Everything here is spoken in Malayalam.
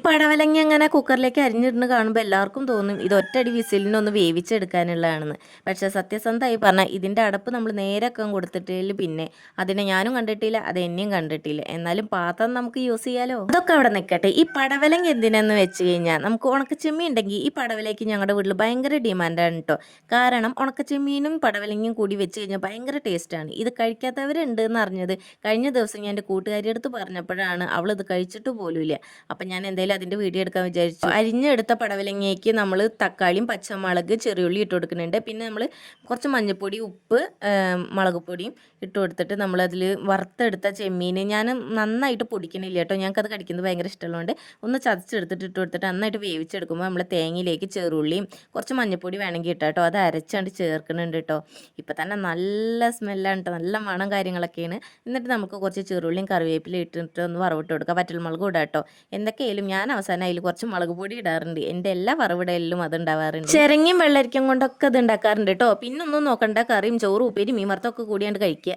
പടവലങ്ങ അങ്ങനെ കുക്കറിലേക്ക് അരിഞ്ഞിടുന്ന് കാണുമ്പോൾ എല്ലാവർക്കും തോന്നും ഇത് ഒറ്റയടി വിസിലിനൊന്ന് വേവിച്ചെടുക്കാനുള്ളതാണെന്ന്. പക്ഷേ സത്യസന്ധമായി പറഞ്ഞാൽ ഇതിൻ്റെ അടപ്പ് നമ്മൾ നേരൊക്കെ കൊടുത്തിട്ടില്ല. പിന്നെ അതിനെ ഞാനും കണ്ടിട്ടില്ല, അത് എന്നെയും കണ്ടിട്ടില്ല. എന്നാലും പാത്രം നമുക്ക് യൂസ് ചെയ്യാലോ. അതൊക്കെ അവിടെ നിൽക്കട്ടെ. ഈ പടവലങ്ങ എന്തിനാന്ന് വെച്ച് കഴിഞ്ഞാൽ നമുക്ക് ഉണക്കച്ചെമ്മീൻ ഉണ്ടെങ്കിൽ ഈ പടവലയ്ക്ക് ഞങ്ങളുടെ വീട്ടിൽ ഭയങ്കര ഡിമാൻഡാണ് കേട്ടോ. കാരണം ഉണക്കച്ചെമ്മീനും പടവലങ്ങയും കൂടി വെച്ച് കഴിഞ്ഞാൽ ഭയങ്കര ടേസ്റ്റാണ്. ഇത് കഴിക്കാത്തവരുണ്ട് എന്ന് അറിഞ്ഞത് കഴിഞ്ഞ ദിവസം ഞാൻ എൻ്റെ കൂട്ടുകാരി അടുത്ത് പറഞ്ഞപ്പോഴാണ്. അവളിത് കഴിച്ചിട്ട് പോലുമില്ല. അപ്പം ഞാൻ എന്തായാലും അതിൻ്റെ വീഡിയോ എടുക്കാൻ വിചാരിച്ചു. അരിഞ്ഞെടുത്ത പടവലങ്ങയ്ക്ക് നമ്മൾ തക്കാളിയും പച്ചമുളക് ചെറിയുള്ളി ഇട്ട് കൊടുക്കുന്നുണ്ട്. പിന്നെ നമ്മൾ കുറച്ച് മഞ്ഞൾപ്പൊടി, ഉപ്പ്, മുളക് പൊടിയും ഇട്ട് കൊടുത്തിട്ട് നമ്മളതിൽ വറുത്തെടുത്ത ചെമ്മീൻ ഞാൻ നന്നായിട്ട് പൊടിക്കണില്ല കേട്ടോ. ഞങ്ങൾക്കത് കടിക്കുന്നത് ഭയങ്കര ഇഷ്ടമുള്ളതുകൊണ്ട് ഒന്ന് ചതച്ചെടുത്തിട്ട് ഇട്ട് കൊടുത്തിട്ട് നന്നായിട്ട് വേവിച്ചെടുക്കുമ്പോൾ നമ്മൾ തേങ്ങയിലേക്ക് ചെറുള്ളിയും കുറച്ച് മഞ്ഞൾപ്പൊടി വേണമെങ്കിൽ ഇട്ടാൽ കേട്ടോ. അത് അരച്ചാണ്ട് ചേർക്കുന്നുണ്ട് കേട്ടോ. ഇപ്പം തന്നെ നല്ല സ്മെല്ലാണ് കേട്ടോ, നല്ല മണം കാര്യങ്ങളൊക്കെയാണ്. എന്നിട്ട് നമുക്ക് കുറച്ച് ചെറുള്ളിയും കറിവേപ്പിലയും ഇട്ടിട്ട് ഒന്ന് വറവിട്ട് കൊടുക്കുക. വറ്റൽമുളകും ഇടാം കേട്ടോ. എന്തൊക്കെയായാലും ഞാൻ അവസാനം അതിൽ കുറച്ച് മുളക് പൊടി ഇടാറുണ്ട്. എൻ്റെ എല്ലാ വറവിടലിലും അത് ഉണ്ടാവാറുണ്ട്. ചിരങ്ങയും വെള്ളരിക്കും കൊണ്ടൊക്കെ അത് ഉണ്ടാക്കാറുണ്ട് കേട്ടോ. പിന്നെ ഒന്നും നോക്കണ്ട, കറിയും ചോറും ഉപ്പേരി മീൻ വറുത്തൊക്കെ കൂടിയാണ്ട് കഴിക്കുക.